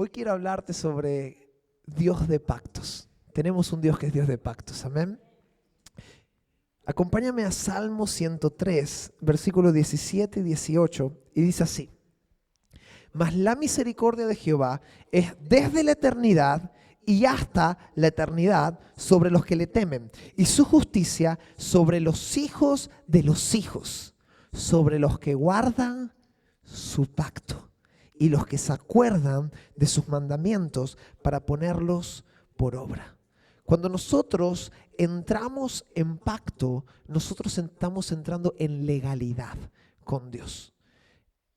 Hoy quiero hablarte sobre Dios de pactos. Tenemos un Dios que es Dios de pactos, amén. Acompáñame a Salmo 103, versículos 17 y 18, y dice así: Mas la misericordia de Jehová es desde la eternidad y hasta la eternidad sobre los que le temen, y su justicia sobre los hijos de los hijos, sobre los que guardan su pacto y los que se acuerdan de sus mandamientos para ponerlos por obra. Cuando nosotros entramos en pacto, nosotros estamos entrando en legalidad con Dios.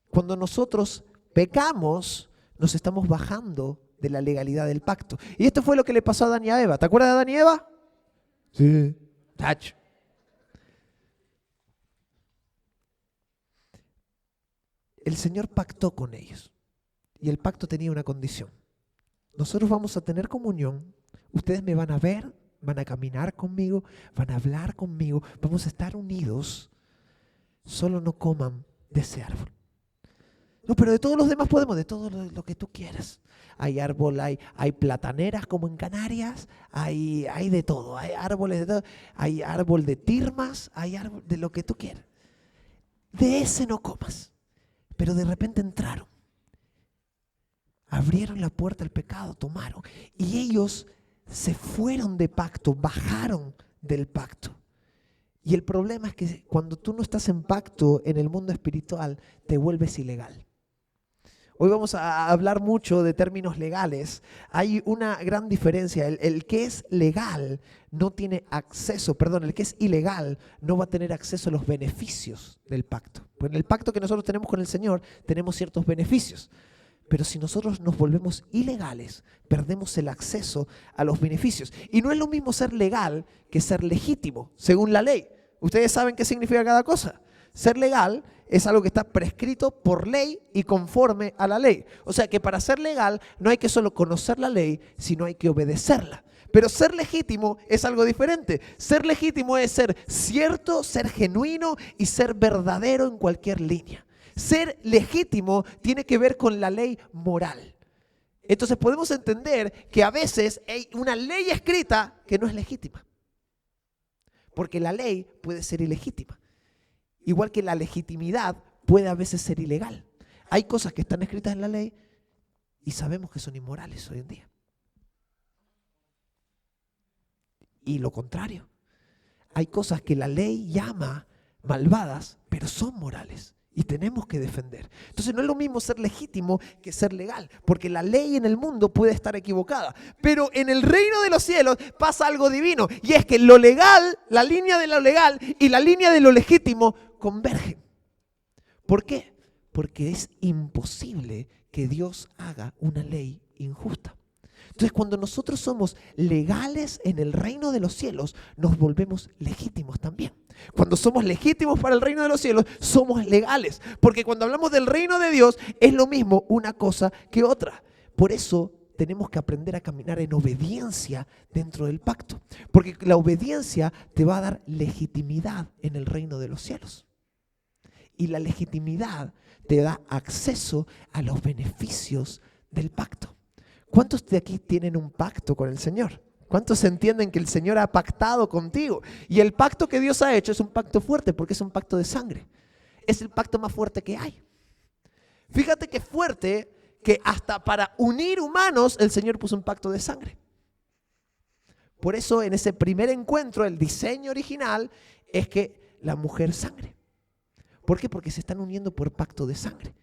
Cuando nosotros pecamos, nos estamos bajando de la legalidad del pacto. Y esto fue lo que le pasó a Adán y a Eva. ¿Te acuerdas de Adán y Eva? Sí. Tacho. El Señor pactó con ellos. Y el pacto tenía una condición. Nosotros vamos a tener comunión. Ustedes me van a ver, van a caminar conmigo, van a hablar conmigo, vamos a estar unidos. Solo no coman de ese árbol. No, pero de todos los demás podemos, de todo lo que tú quieras. Hay árbol, hay plataneras como en Canarias, hay de todo, hay árboles de todo, hay árbol de tirmas, hay árbol de lo que tú quieras. De ese no comas. Pero de repente entraron, abrieron la puerta al pecado, tomaron, y ellos se fueron de pacto, bajaron del pacto. Y el problema es que cuando tú no estás en pacto en el mundo espiritual, te vuelves ilegal. Hoy vamos a hablar mucho de términos legales. Hay una gran diferencia. El que es legal no tiene acceso, el que es ilegal no va a tener acceso a los beneficios del pacto. Pues en el pacto que nosotros tenemos con el Señor tenemos ciertos beneficios. Pero si nosotros nos volvemos ilegales, perdemos el acceso a los beneficios. Y no es lo mismo ser legal que ser legítimo, según la ley. Ustedes saben qué significa cada cosa. Ser legal es algo que está prescrito por ley y conforme a la ley. O sea que para ser legal no hay que solo conocer la ley, sino hay que obedecerla. Pero ser legítimo es algo diferente. Ser legítimo es ser cierto, ser genuino y ser verdadero en cualquier línea. Ser legítimo tiene que ver con la ley moral. Entonces podemos entender que a veces hay una ley escrita que no es legítima. Porque la ley puede ser ilegítima. Igual que la legitimidad puede a veces ser ilegal. Hay cosas que están escritas en la ley y sabemos que son inmorales hoy en día. Y lo contrario. Hay cosas que la ley llama malvadas, pero son morales. Y tenemos que defender. Entonces no es lo mismo ser legítimo que ser legal, porque la ley en el mundo puede estar equivocada. Pero en el reino de los cielos pasa algo divino, y es que lo legal, la línea de lo legal y la línea de lo legítimo convergen. ¿Por qué? Porque es imposible que Dios haga una ley injusta. Entonces, cuando nosotros somos legales en el reino de los cielos, nos volvemos legítimos también. Cuando somos legítimos para el reino de los cielos, somos legales. Porque cuando hablamos del reino de Dios, es lo mismo una cosa que otra. Por eso tenemos que aprender a caminar en obediencia dentro del pacto. Porque la obediencia te va a dar legitimidad en el reino de los cielos. Y la legitimidad te da acceso a los beneficios del pacto. ¿Cuántos de aquí tienen un pacto con el Señor? ¿Cuántos entienden que el Señor ha pactado contigo? Y el pacto que Dios ha hecho es un pacto fuerte porque es un pacto de sangre. Es el pacto más fuerte que hay. Fíjate qué fuerte que hasta para unir humanos el Señor puso un pacto de sangre. Por eso en ese primer encuentro el diseño original es que la mujer sangre. ¿Por qué? Porque se están uniendo por pacto de sangre.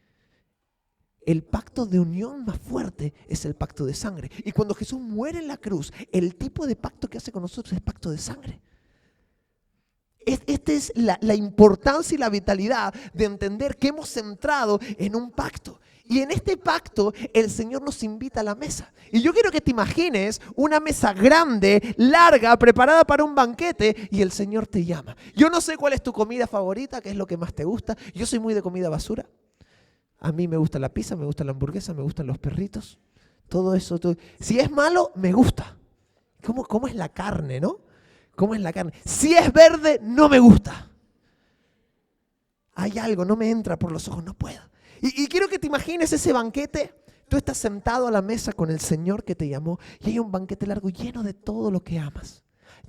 El pacto de unión más fuerte es el pacto de sangre. Y cuando Jesús muere en la cruz, el tipo de pacto que hace con nosotros es pacto de sangre. Esta es la importancia y la vitalidad de entender que hemos entrado en un pacto. Y en este pacto el Señor nos invita a la mesa. Y yo quiero que te imagines una mesa grande, larga, preparada para un banquete, y el Señor te llama. Yo no sé cuál es tu comida favorita, qué es lo que más te gusta. Yo soy muy de comida basura. A mí me gusta la pizza, me gusta la hamburguesa, me gustan los perritos. Todo eso. Todo. Si es malo, me gusta. ¿Cómo es la carne, no? ¿Cómo es la carne? Si es verde, no me gusta. Hay algo, no me entra por los ojos, no puedo. Y quiero que te imagines ese banquete Tú estás sentado a la mesa con el Señor que te llamó y hay un banquete largo lleno de todo lo que amas,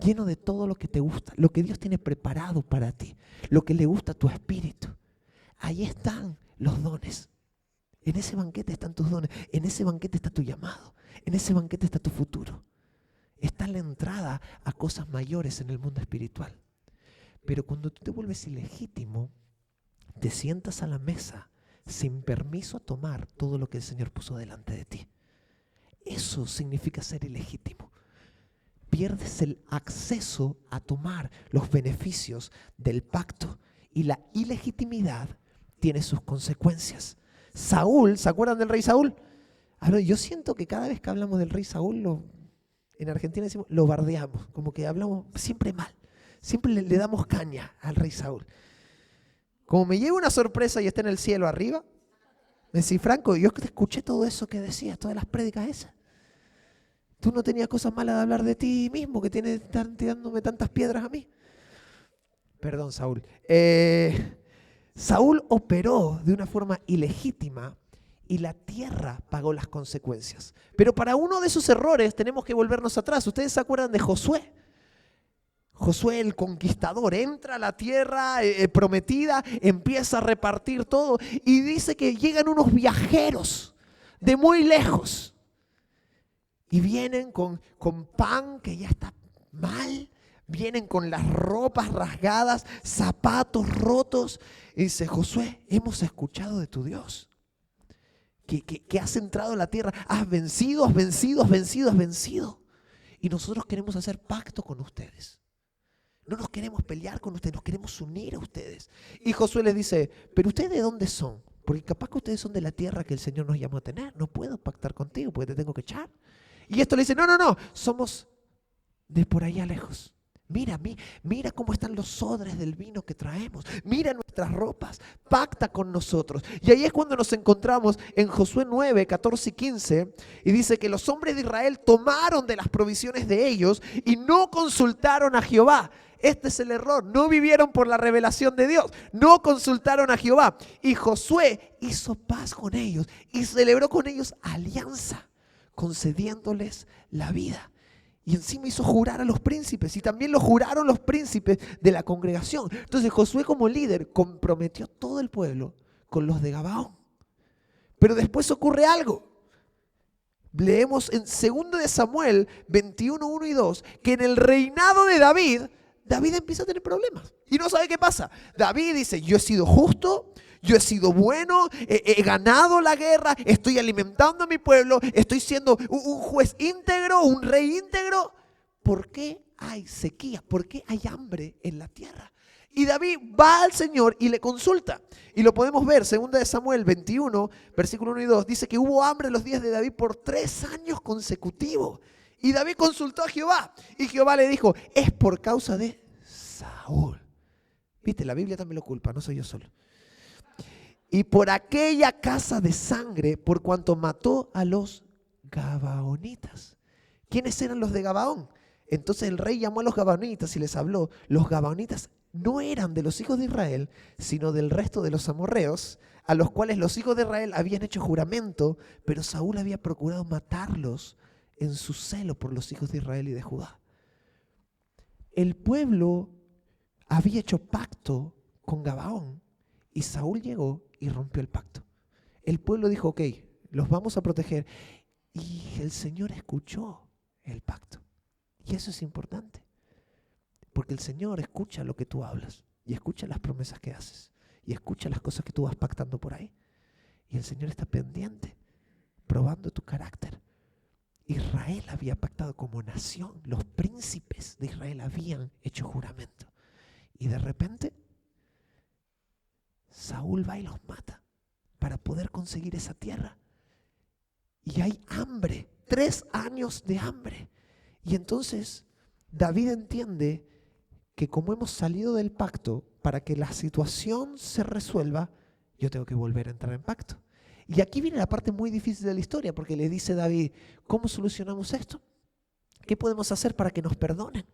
lleno de todo lo que te gusta, lo que Dios tiene preparado para ti, lo que le gusta a tu espíritu. Ahí están los dones. En ese banquete están tus dones, en ese banquete está tu llamado, en ese banquete está tu futuro. Está la entrada a cosas mayores en el mundo espiritual. Pero cuando tú te vuelves ilegítimo, te sientas a la mesa sin permiso a tomar todo lo que el Señor puso delante de ti. Eso significa ser ilegítimo. Pierdes el acceso a tomar los beneficios del pacto y la ilegitimidad tiene sus consecuencias. Saúl, ¿se acuerdan del rey Saúl? Yo siento que cada vez que hablamos del rey Saúl, en Argentina decimos, lo bardeamos, como que hablamos siempre mal, siempre le damos caña al rey Saúl. Como me llega una sorpresa y está en el cielo arriba, me decís, Franco, yo escuché todo eso que decías, todas las prédicas esas. Tú no tenías cosas malas de hablar de ti mismo, que están tirándome tantas piedras a mí. Perdón, Saúl. Saúl operó de una forma ilegítima y la tierra pagó las consecuencias. Pero para uno de esos errores tenemos que volvernos atrás. ¿Ustedes se acuerdan de Josué? Josué el conquistador entra a la tierra prometida, empieza a repartir todo y dice que llegan unos viajeros de muy lejos y vienen con pan que ya está mal, vienen con las ropas rasgadas, zapatos rotos y dice, Josué, hemos escuchado de tu Dios, que has entrado a la tierra, has vencido y nosotros queremos hacer pacto con ustedes. No nos queremos pelear con ustedes, nos queremos unir a ustedes. Y Josué les dice, pero ¿ustedes de dónde son? Porque capaz que ustedes son de la tierra que el Señor nos llamó a tener. No puedo pactar contigo porque te tengo que echar. Y esto le dice, no, somos de por allá lejos. Mira cómo están los odres del vino que traemos. Mira nuestras ropas, pacta con nosotros. Y ahí es cuando nos encontramos en Josué 9, 14 y 15. Y dice que los hombres de Israel tomaron de las provisiones de ellos y no consultaron a Jehová. Este es el error, no vivieron por la revelación de Dios, no consultaron a Jehová. Y Josué hizo paz con ellos y celebró con ellos alianza, concediéndoles la vida. Y encima hizo jurar a los príncipes y también lo juraron los príncipes de la congregación. Entonces Josué como líder comprometió todo el pueblo con los de Gabaón. Pero después ocurre algo. Leemos en 2 de Samuel 21, 1 y 2 que en el reinado de David empieza a tener problemas y no sabe qué pasa. David dice, yo he sido justo, yo he sido bueno, he ganado la guerra, estoy alimentando a mi pueblo, estoy siendo un juez íntegro, un rey íntegro. ¿Por qué hay sequía? ¿Por qué hay hambre en la tierra? Y David va al Señor y le consulta. Y lo podemos ver, 2 de Samuel 21, versículo 1 y 2, dice que hubo hambre en los días de David por 3 años consecutivos. Y David consultó a Jehová y Jehová le dijo, es por causa de Saúl. Viste, la Biblia también lo culpa, no soy yo solo. Y por aquella casa de sangre, por cuanto mató a los gabaonitas. ¿Quiénes eran los de Gabaón? Entonces el rey llamó a los gabaonitas y les habló. Los gabaonitas no eran de los hijos de Israel, sino del resto de los amorreos, a los cuales los hijos de Israel habían hecho juramento, pero Saúl había procurado matarlos en su celo por los hijos de Israel y de Judá. El pueblo había hecho pacto con Gabaón y Saúl llegó y rompió el pacto. El pueblo dijo, ok, los vamos a proteger. Y el Señor escuchó el pacto. Y eso es importante. Porque el Señor escucha lo que tú hablas y escucha las promesas que haces y escucha las cosas que tú vas pactando por ahí. Y el Señor está pendiente, probando tu carácter. Israel había pactado como nación, los príncipes de Israel habían hecho juramento. Y de repente, Saúl va y los mata para poder conseguir esa tierra. Y hay hambre, 3 años de hambre. Y entonces David entiende que como hemos salido del pacto, para que la situación se resuelva, yo tengo que volver a entrar en pacto. Y aquí viene la parte muy difícil de la historia, porque le dice David, ¿cómo solucionamos esto? ¿Qué podemos hacer para que nos perdonen?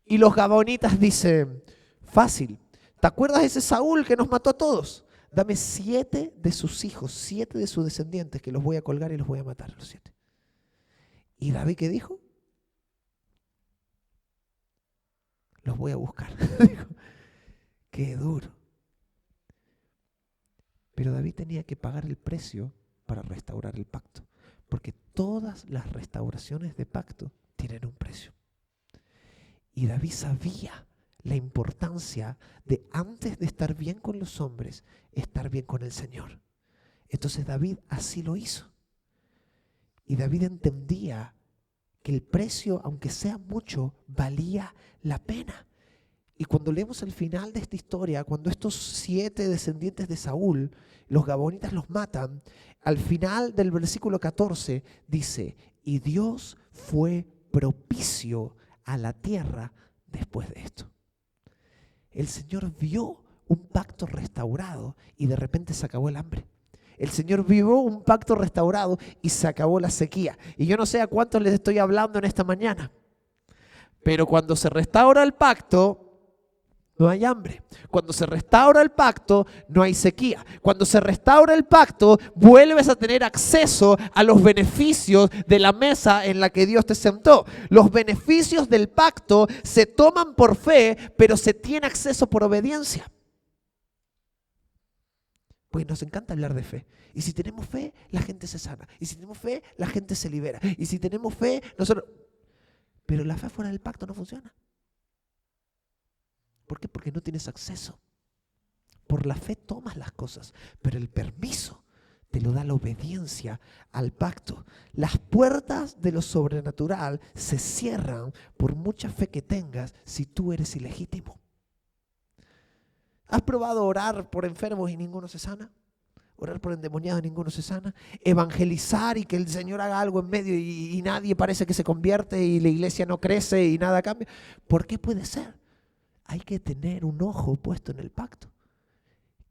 Y los gabaonitas dicen, fácil, ¿te acuerdas de ese Saúl que nos mató a todos? dame 7 de sus hijos, 7 de sus descendientes, que los voy a colgar y los voy a matar a los 7. ¿Y David qué dijo? Los voy a buscar. Dijo, qué duro. Pero David tenía que pagar el precio para restaurar el pacto, porque todas las restauraciones de pacto tienen un precio. Y David sabía la importancia de, antes de estar bien con los hombres, estar bien con el Señor. Entonces David así lo hizo. Y David entendía que el precio, aunque sea mucho, valía la pena. Y cuando leemos el final de esta historia, cuando estos 7 descendientes de Saúl, los gabonitas los matan, al final del versículo 14 dice, y Dios fue propicio a la tierra después de esto. El Señor vio un pacto restaurado y de repente se acabó el hambre. El Señor vio un pacto restaurado y se acabó la sequía. Y yo no sé a cuántos les estoy hablando en esta mañana, pero cuando se restaura el pacto, no hay hambre. Cuando se restaura el pacto, no hay sequía. Cuando se restaura el pacto, vuelves a tener acceso a los beneficios de la mesa en la que Dios te sentó. Los beneficios del pacto se toman por fe, pero se tiene acceso por obediencia. Pues nos encanta hablar de fe. Y si tenemos fe, la gente se sana. Y si tenemos fe, la gente se libera. Y si tenemos fe, nosotros... Pero la fe fuera del pacto no funciona. ¿Por qué? Porque no tienes acceso. Por la fe tomas las cosas, pero el permiso te lo da la obediencia al pacto. Las puertas de lo sobrenatural se cierran por mucha fe que tengas si tú eres ilegítimo. ¿Has probado orar por enfermos y ninguno se sana? Orar por endemoniados y ninguno se sana. Evangelizar y que el Señor haga algo en medio y nadie parece que se convierte y la iglesia no crece y nada cambia. ¿Por qué puede ser? Hay que tener un ojo puesto en el pacto.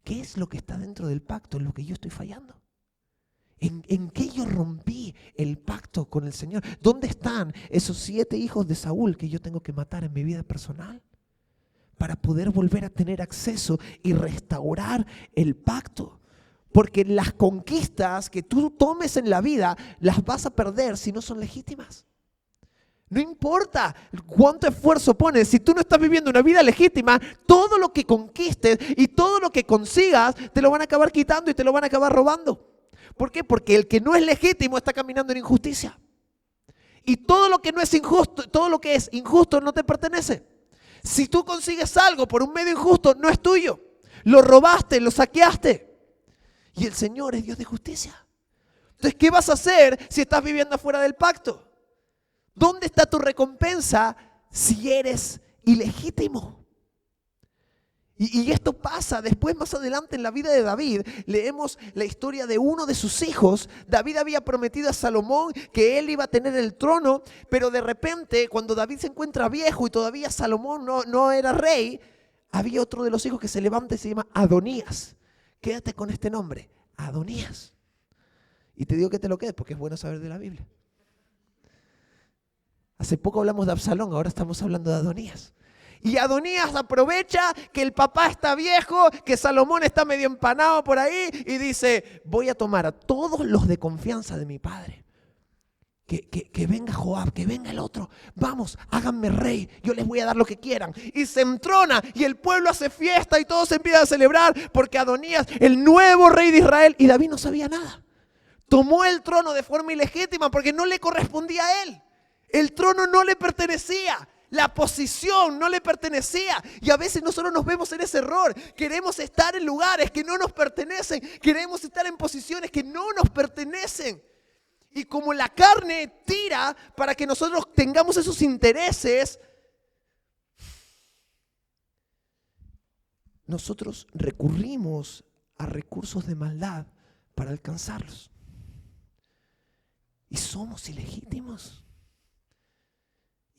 ¿Qué es lo que está dentro del pacto? En lo que yo estoy fallando. ¿En qué yo rompí el pacto con el Señor? ¿Dónde están esos 7 hijos de Saúl que yo tengo que matar en mi vida personal? Para poder volver a tener acceso y restaurar el pacto. Porque las conquistas que tú tomes en la vida las vas a perder si no son legítimas. No importa cuánto esfuerzo pones, si tú no estás viviendo una vida legítima, todo lo que conquistes y todo lo que consigas te lo van a acabar quitando y te lo van a acabar robando. ¿Por qué? Porque el que no es legítimo está caminando en injusticia. Y todo lo que no es injusto, todo lo que es injusto no te pertenece. Si tú consigues algo por un medio injusto, no es tuyo. Lo robaste, lo saqueaste. Y el Señor es Dios de justicia. Entonces, ¿qué vas a hacer si estás viviendo afuera del pacto? ¿Dónde está tu recompensa si eres ilegítimo? Y esto pasa después, más adelante en la vida de David. Leemos la historia de uno de sus hijos. David había prometido a Salomón que él iba a tener el trono, pero de repente, cuando David se encuentra viejo y todavía Salomón no era rey, había otro de los hijos que se levanta y se llama Adonías. Quédate con este nombre, Adonías. Y te digo que te lo quedes porque es bueno saber de la Biblia. Hace poco hablamos de Absalón, ahora estamos hablando de Adonías. Y Adonías aprovecha que el papá está viejo, que Salomón está medio empanado por ahí y dice, voy a tomar a todos los de confianza de mi padre. Que venga Joab, que venga el otro. Vamos, háganme rey, yo les voy a dar lo que quieran. Y se entrona y el pueblo hace fiesta y todos empiezan a celebrar porque Adonías, el nuevo rey de Israel, y David no sabía nada. Tomó el trono de forma ilegítima porque no le correspondía a él. El trono no le pertenecía, la posición no le pertenecía. Y a veces nosotros nos vemos en ese error. Queremos estar en lugares que no nos pertenecen. Queremos estar en posiciones que no nos pertenecen. Y como la carne tira para que nosotros tengamos esos intereses, nosotros recurrimos a recursos de maldad para alcanzarlos. Y somos ilegítimos.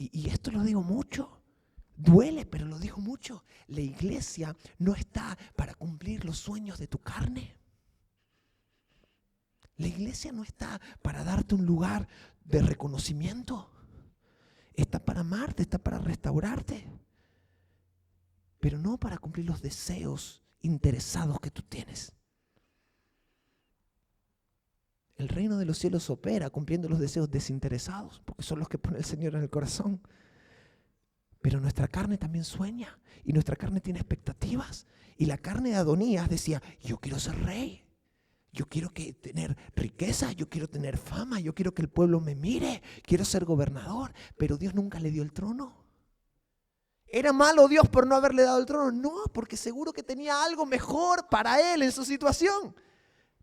Y esto lo digo mucho, duele, pero lo digo mucho. La iglesia no está para cumplir los sueños de tu carne. La iglesia no está para darte un lugar de reconocimiento. Está para amarte, está para restaurarte. Pero no para cumplir los deseos interesados que tú tienes. El reino de los cielos opera cumpliendo los deseos desinteresados, porque son los que pone el Señor en el corazón. Pero nuestra carne también sueña, y nuestra carne tiene expectativas. Y la carne de Adonías decía, yo quiero ser rey, yo quiero tener riqueza, yo quiero tener fama, yo quiero que el pueblo me mire, quiero ser gobernador. Pero Dios nunca le dio el trono. ¿Era malo Dios por no haberle dado el trono? No, porque seguro que tenía algo mejor para él en su situación.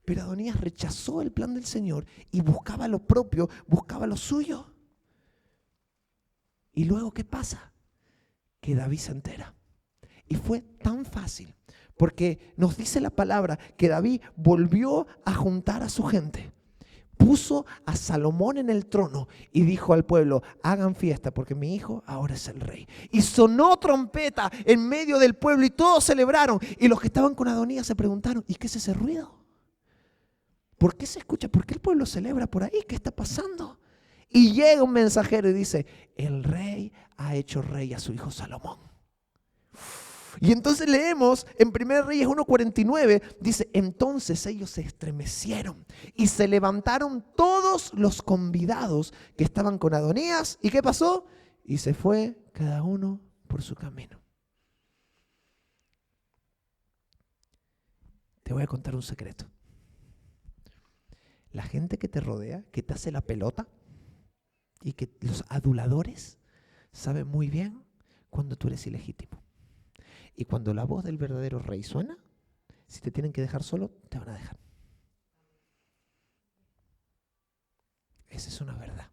Pero Adonías rechazó el plan del Señor y buscaba lo propio, buscaba lo suyo. Y luego, ¿qué pasa? Que David se entera. Y fue tan fácil, porque nos dice la palabra que David volvió a juntar a su gente. Puso a Salomón en el trono y dijo al pueblo, hagan fiesta porque mi hijo ahora es el rey. Y sonó trompeta en medio del pueblo y todos celebraron. Y los que estaban con Adonías se preguntaron, ¿y qué es ese ruido? ¿Por qué se escucha? ¿Por qué el pueblo celebra por ahí? ¿Qué está pasando? Y llega un mensajero y dice, el rey ha hecho rey a su hijo Salomón. Y entonces leemos en 1 Reyes 1:49, dice, entonces ellos se estremecieron y se levantaron todos los convidados que estaban con Adonías. ¿Y qué pasó? Y se fue cada uno por su camino. Te voy a contar un secreto. La gente que te rodea, que te hace la pelota, y que los aduladores saben muy bien cuando tú eres ilegítimo. Y cuando la voz del verdadero rey suena, si te tienen que dejar solo, te van a dejar. Esa es una verdad.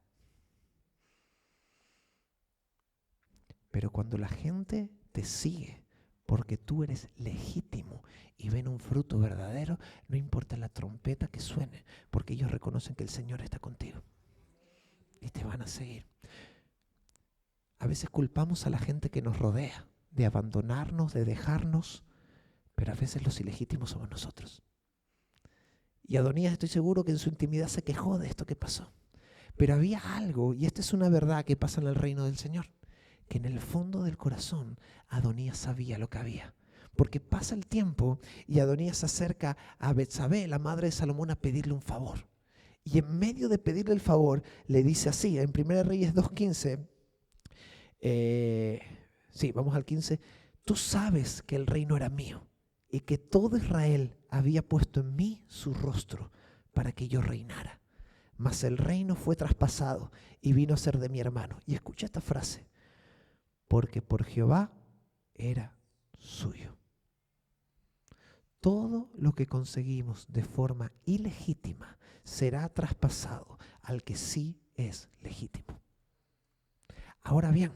Pero cuando la gente te sigue porque tú eres legítimo y ven un fruto verdadero, no importa la trompeta que suene, porque ellos reconocen que el Señor está contigo. Y te van a seguir. A veces culpamos a la gente que nos rodea de abandonarnos, de dejarnos, pero a veces los ilegítimos somos nosotros. Y Adonías, estoy seguro que en su intimidad se quejó de esto que pasó. Pero había algo, y esta es una verdad que pasa en el reino del Señor, que en el fondo del corazón Adonías sabía lo que había. Porque pasa el tiempo y Adonías se acerca a Betsabé, la madre de Salomón, a pedirle un favor. Y en medio de pedirle el favor, le dice así, en 1 Reyes 2:15, vamos al 15. Tú sabes que el reino era mío y que todo Israel había puesto en mí su rostro para que yo reinara. Mas el reino fue traspasado y vino a ser de mi hermano. Y escucha esta frase, porque por Jehová era suyo. Todo lo que conseguimos de forma ilegítima será traspasado al que sí es legítimo. Ahora bien,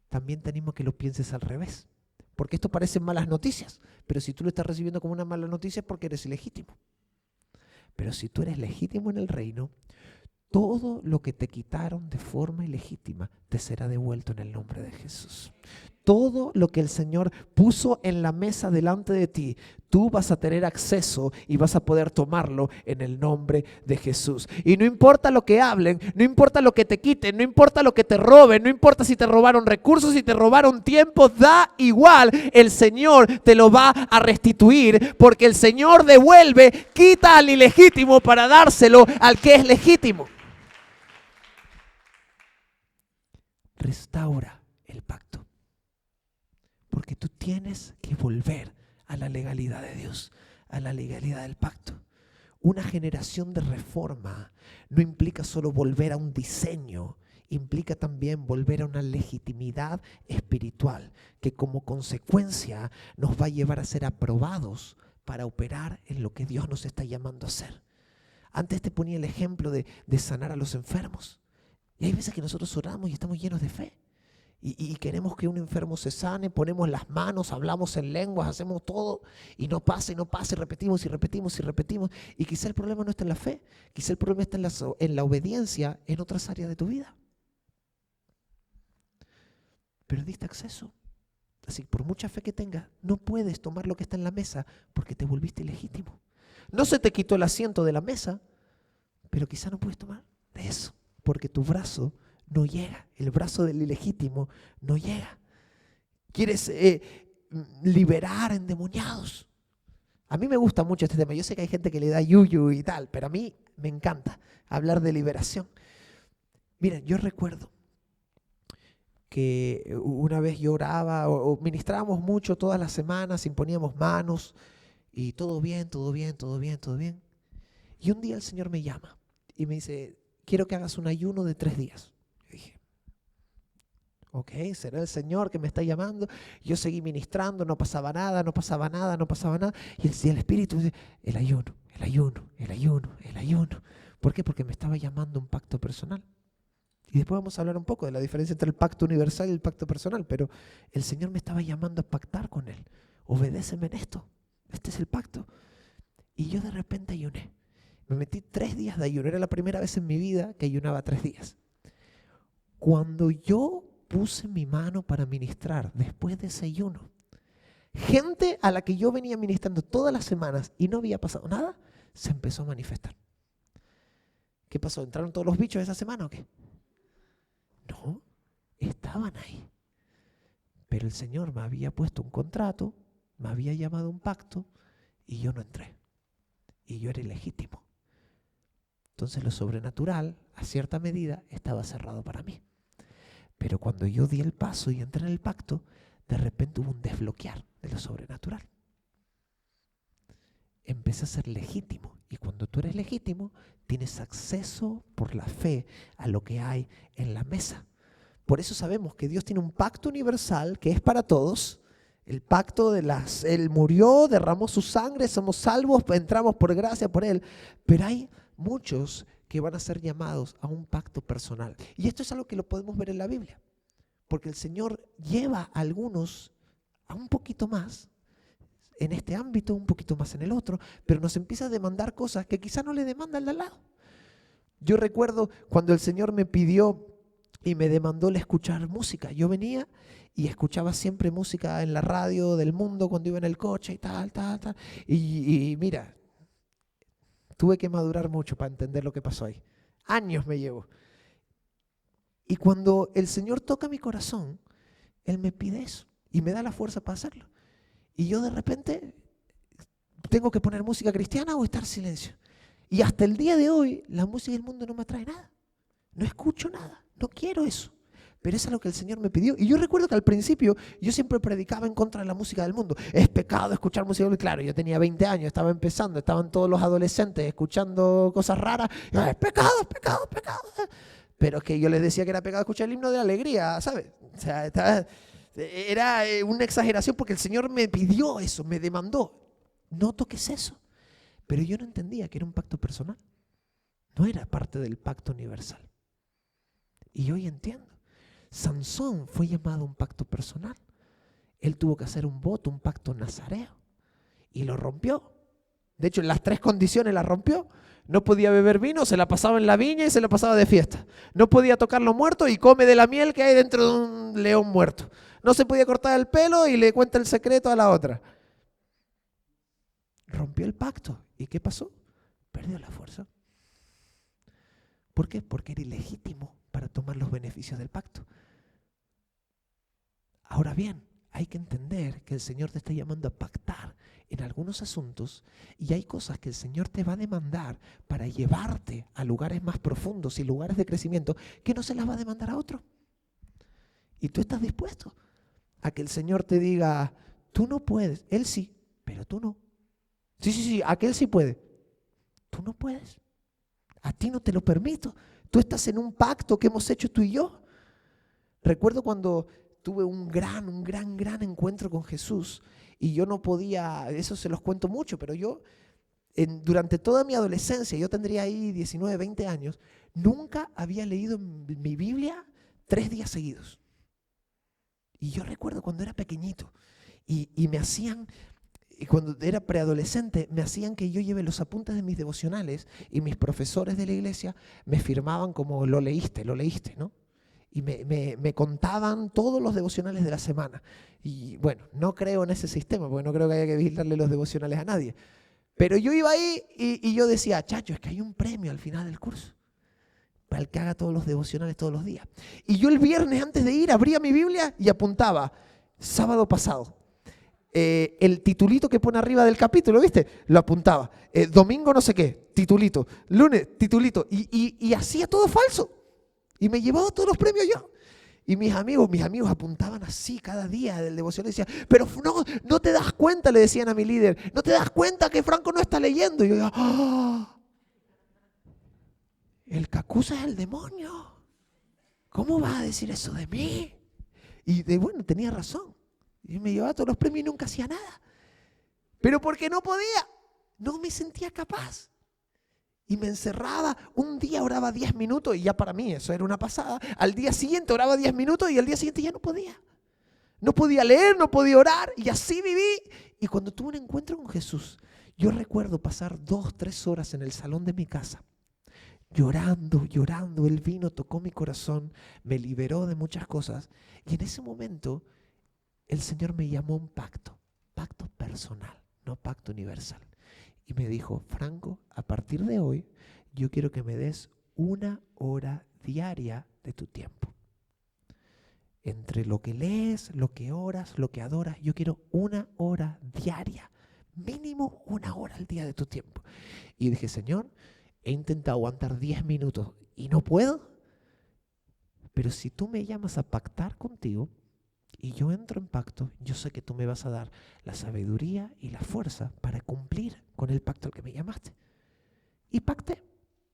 también tenemos que lo pienses al revés, porque esto parecen malas noticias, pero si tú lo estás recibiendo como una mala noticia es porque eres ilegítimo. Pero si tú eres legítimo en el reino, todo lo que te quitaron de forma ilegítima te será devuelto en el nombre de Jesús. Todo lo que el Señor puso en la mesa delante de ti, tú vas a tener acceso y vas a poder tomarlo en el nombre de Jesús. Y no importa lo que hablen, no importa lo que te quiten, no importa lo que te roben, no importa si te robaron recursos, si te robaron tiempo, da igual, el Señor te lo va a restituir, porque el Señor devuelve, quita al ilegítimo para dárselo al que es legítimo. Restaura el pacto. Porque tú tienes que volver a la legalidad de Dios, a la legalidad del pacto. Una generación de reforma no implica solo volver a un diseño, implica también volver a una legitimidad espiritual que como consecuencia nos va a llevar a ser aprobados para operar en lo que Dios nos está llamando a hacer. Antes te ponía el ejemplo de sanar a los enfermos. Y hay veces que nosotros oramos y estamos llenos de fe. Y queremos que un enfermo se sane, ponemos las manos, hablamos en lenguas, hacemos todo y no pasa, y repetimos y repetimos y repetimos. Y quizá el problema no está en la fe, quizá el problema está en la obediencia en otras áreas de tu vida. Perdiste acceso. Así que por mucha fe que tengas, no puedes tomar lo que está en la mesa porque te volviste ilegítimo. No se te quitó el asiento de la mesa, pero quizá no puedes tomar de eso porque tu brazo no llega, el brazo del ilegítimo no llega. Quieres liberar endemoniados. A mí me gusta mucho este tema. Yo sé que hay gente que le da yuyu y tal, pero a mí me encanta hablar de liberación. Miren, yo recuerdo que una vez yo oraba o ministrábamos mucho todas las semanas, imponíamos manos y todo bien, todo bien, todo bien, todo bien. Y un día el Señor me llama y me dice, quiero que hagas un ayuno de 3 días. Yo dije, ok, será el Señor que me está llamando. Yo seguí ministrando, no pasaba nada, no pasaba nada, no pasaba nada. Y el Espíritu dice, el ayuno, el ayuno, el ayuno, el ayuno. ¿Por qué? Porque me estaba llamando a un pacto personal. Y después vamos a hablar un poco de la diferencia entre el pacto universal y el pacto personal, pero el Señor me estaba llamando a pactar con Él. Obedéceme en esto. Este es el pacto. Y yo de repente ayuné. Me metí 3 días de ayuno. Era la primera vez en mi vida que ayunaba 3 días. Cuando yo puse mi mano para ministrar después de ese ayuno, gente a la que yo venía ministrando todas las semanas y no había pasado nada, se empezó a manifestar. ¿Qué pasó? ¿Entraron todos los bichos esa semana o qué? No, estaban ahí. Pero el Señor me había puesto un contrato, me había llamado a un pacto y yo no entré. Y yo era ilegítimo. Entonces lo sobrenatural, a cierta medida, estaba cerrado para mí. Pero cuando yo di el paso y entré en el pacto, de repente hubo un desbloquear de lo sobrenatural. Empecé a ser legítimo. Y cuando tú eres legítimo, tienes acceso por la fe a lo que hay en la mesa. Por eso sabemos que Dios tiene un pacto universal que es para todos. El pacto de Él murió, derramó su sangre, somos salvos, entramos por gracia por Él. Pero hay muchos que van a ser llamados a un pacto personal. Y esto es algo que lo podemos ver en la Biblia. Porque el Señor lleva a algunos a un poquito más en este ámbito, un poquito más en el otro, pero nos empieza a demandar cosas que quizá no le demanda al de al lado. Yo recuerdo cuando el Señor me pidió y me demandó el escuchar música. Yo venía y escuchaba siempre música en la radio del mundo cuando iba en el coche y tal. Y mira, tuve que madurar mucho para entender lo que pasó ahí. Años me llevó. Y cuando el Señor toca mi corazón, Él me pide eso y me da la fuerza para hacerlo. Y yo de repente tengo que poner música cristiana o estar en silencio. Y hasta el día de hoy la música del mundo no me atrae nada. No escucho nada, no quiero eso. Pero eso es lo que el Señor me pidió. Y yo recuerdo que al principio yo siempre predicaba en contra de la música del mundo. Es pecado escuchar música del mundo. Claro, yo tenía 20 años, estaba empezando, estaban todos los adolescentes escuchando cosas raras. Es pecado, es pecado, es pecado. Pero es que yo les decía que era pecado escuchar el himno de la alegría, ¿sabes? O sea, era una exageración porque el Señor me pidió eso, me demandó. No toques eso. Pero yo no entendía que era un pacto personal. No era parte del pacto universal. Y hoy entiendo. Sansón fue llamado a un pacto personal. Él tuvo que hacer un voto, un pacto nazareo. Y lo rompió. De hecho, las 3 condiciones las rompió. No podía beber vino, se la pasaba en la viña y se la pasaba de fiesta. No podía tocar los muertos y come de la miel que hay dentro de un león muerto. No se podía cortar el pelo y le cuenta el secreto a la otra. Rompió el pacto. ¿Y qué pasó? Perdió la fuerza. ¿Por qué? Porque era ilegítimo para tomar los beneficios del pacto. Ahora bien, hay que entender que el Señor te está llamando a pactar en algunos asuntos y hay cosas que el Señor te va a demandar para llevarte a lugares más profundos y lugares de crecimiento que no se las va a demandar a otro. Y tú estás dispuesto a que el Señor te diga, tú no puedes, Él sí, pero tú no. Sí, aquel sí puede. Tú no puedes. A ti no te lo permito. Tú estás en un pacto que hemos hecho tú y yo. Recuerdo cuando tuve un gran encuentro con Jesús y yo no podía, eso se los cuento mucho, pero yo durante toda mi adolescencia, yo tendría ahí 19, 20 años, nunca había leído mi Biblia 3 días seguidos. Y yo recuerdo cuando era pequeñito y me hacían... Y cuando era preadolescente me hacían que yo lleve los apuntes de mis devocionales y mis profesores de la iglesia me firmaban como lo leíste, ¿no? Y me contaban todos los devocionales de la semana. Y bueno, no creo en ese sistema porque no creo que haya que vigilarle los devocionales a nadie. Pero yo iba ahí y yo decía, chacho, es que hay un premio al final del curso para el que haga todos los devocionales todos los días. Y yo el viernes antes de ir abría mi Biblia y apuntaba, sábado pasado. el titulito que pone arriba del capítulo, ¿viste? Lo apuntaba. Domingo no sé qué, titulito. Lunes, titulito. Y hacía todo falso. Y me llevaba todos los premios yo. Y mis amigos apuntaban así cada día del devocional y decían, pero no te das cuenta, le decían a mi líder, no te das cuenta que Franco no está leyendo. Y yo digo, ¡oh! El Cacuza es el demonio. ¿Cómo va a decir eso de mí? Y bueno, tenía razón. Y me llevaba todos los premios y nunca hacía nada. Pero porque no podía, no me sentía capaz. Y me encerraba, un día oraba 10 minutos y ya para mí eso era una pasada. Al día siguiente oraba 10 minutos y al día siguiente ya no podía. No podía leer, no podía orar y así viví. Y cuando tuve un encuentro con Jesús, yo recuerdo pasar 2-3 horas en el salón de mi casa. Llorando, Él vino, tocó mi corazón, me liberó de muchas cosas. Y en ese momento el Señor me llamó a un pacto personal, no pacto universal. Y me dijo, Franco, a partir de hoy yo quiero que me des 1 hora diaria de tu tiempo. Entre lo que lees, lo que oras, lo que adoras, yo quiero 1 hora diaria, mínimo 1 hora al día de tu tiempo. Y dije, Señor, he intentado aguantar 10 minutos y no puedo, pero si tú me llamas a pactar contigo y yo entro en pacto, yo sé que tú me vas a dar la sabiduría y la fuerza para cumplir con el pacto al que me llamaste. Y pacté.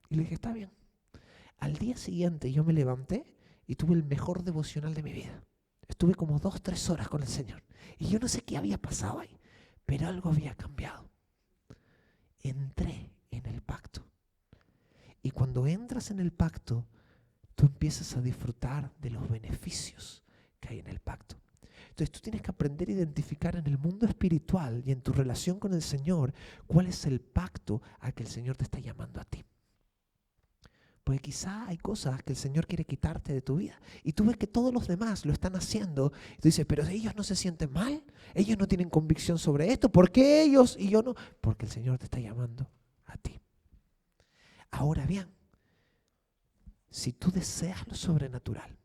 Y le dije, está bien. Al día siguiente yo me levanté y tuve el mejor devocional de mi vida. Estuve como 2-3 horas con el Señor. Y yo no sé qué había pasado ahí, pero algo había cambiado. Entré en el pacto. Y cuando entras en el pacto, tú empiezas a disfrutar de los beneficios que hay en el pacto. Entonces tú tienes que aprender a identificar en el mundo espiritual y en tu relación con el Señor cuál es el pacto al que el Señor te está llamando a ti. Porque quizá hay cosas que el Señor quiere quitarte de tu vida y tú ves que todos los demás lo están haciendo y tú dices, pero ellos no se sienten mal, ellos no tienen convicción sobre esto, ¿por qué ellos y yo no? Porque el Señor te está llamando a ti. Ahora bien, si tú deseas lo sobrenatural,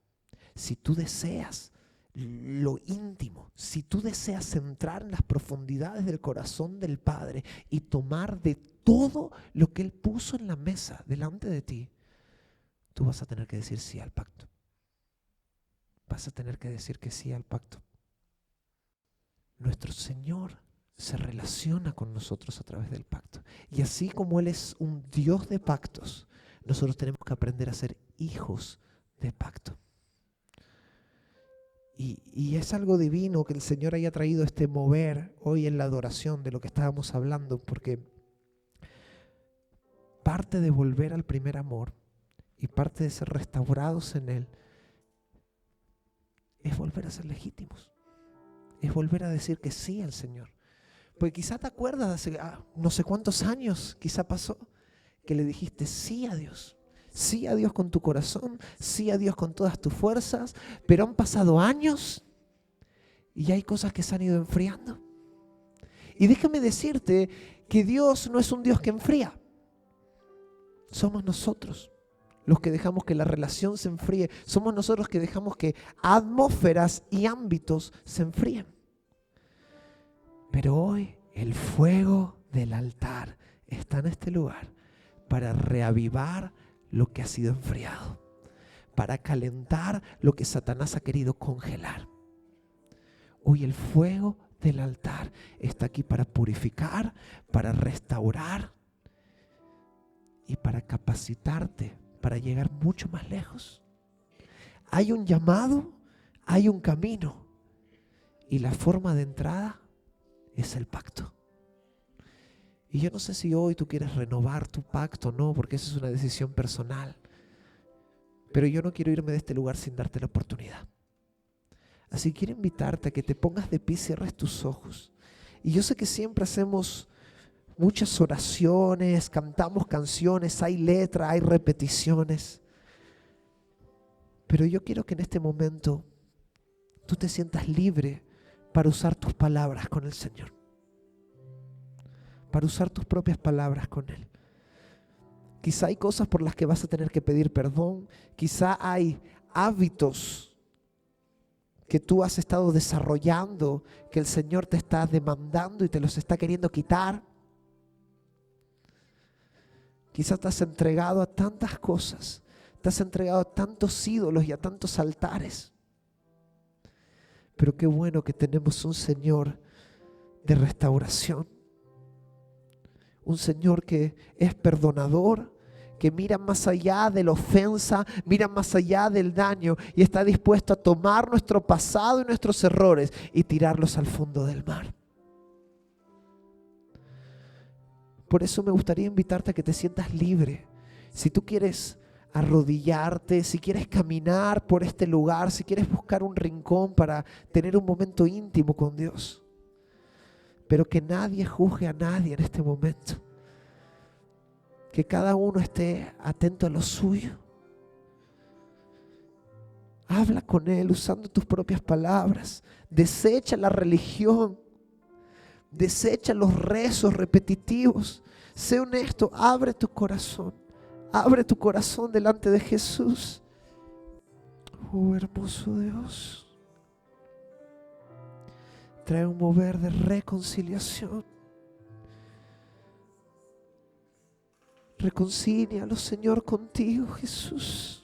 si tú deseas lo íntimo, si tú deseas entrar en las profundidades del corazón del Padre y tomar de todo lo que Él puso en la mesa delante de ti, tú vas a tener que decir sí al pacto. Vas a tener que decir que sí al pacto. Nuestro Señor se relaciona con nosotros a través del pacto. Y así como Él es un Dios de pactos, nosotros tenemos que aprender a ser hijos de pacto. Y es algo divino que el Señor haya traído este mover hoy en la adoración de lo que estábamos hablando, porque parte de volver al primer amor y parte de ser restaurados en Él es volver a ser legítimos, es volver a decir que sí al Señor. Porque quizá te acuerdas de hace no sé cuántos años, quizá pasó, que le dijiste sí a Dios con tu corazón, sí a Dios con todas tus fuerzas, pero han pasado años y hay cosas que se han ido enfriando. Y déjame decirte que Dios no es un Dios que enfría, somos nosotros los que dejamos que la relación se enfríe, somos nosotros que dejamos que atmósferas y ámbitos se enfríen. Pero hoy el fuego del altar está en este lugar para reavivar lo que ha sido enfriado, para calentar lo que Satanás ha querido congelar. Hoy el fuego del altar está aquí para purificar, para restaurar y para capacitarte para llegar mucho más lejos. Hay un llamado, hay un camino y la forma de entrada es el pacto. Y yo no sé si hoy tú quieres renovar tu pacto o no, porque esa es una decisión personal. Pero yo no quiero irme de este lugar sin darte la oportunidad. Así que quiero invitarte a que te pongas de pie y cierres tus ojos. Y yo sé que siempre hacemos muchas oraciones, cantamos canciones, hay letra, hay repeticiones. Pero yo quiero que en este momento tú te sientas libre para usar tus palabras con el Señor, para usar tus propias palabras con Él. Quizá hay cosas por las que vas a tener que pedir perdón, quizá hay hábitos que tú has estado desarrollando, que el Señor te está demandando y te los está queriendo quitar. Quizás te has entregado a tantas cosas, te has entregado a tantos ídolos y a tantos altares. Pero qué bueno que tenemos un Señor de restauración. Un Señor que es perdonador, que mira más allá de la ofensa, mira más allá del daño y está dispuesto a tomar nuestro pasado y nuestros errores y tirarlos al fondo del mar. Por eso me gustaría invitarte a que te sientas libre. Si tú quieres arrodillarte, si quieres caminar por este lugar, si quieres buscar un rincón para tener un momento íntimo con Dios. Pero que nadie juzgue a nadie en este momento. Que cada uno esté atento a lo suyo. Habla con Él usando tus propias palabras. Desecha la religión. Desecha los rezos repetitivos. Sé honesto, abre tu corazón. Abre tu corazón delante de Jesús. Oh, hermoso Dios. Trae un mover de reconciliación. Reconcílialo, Señor, contigo, Jesús.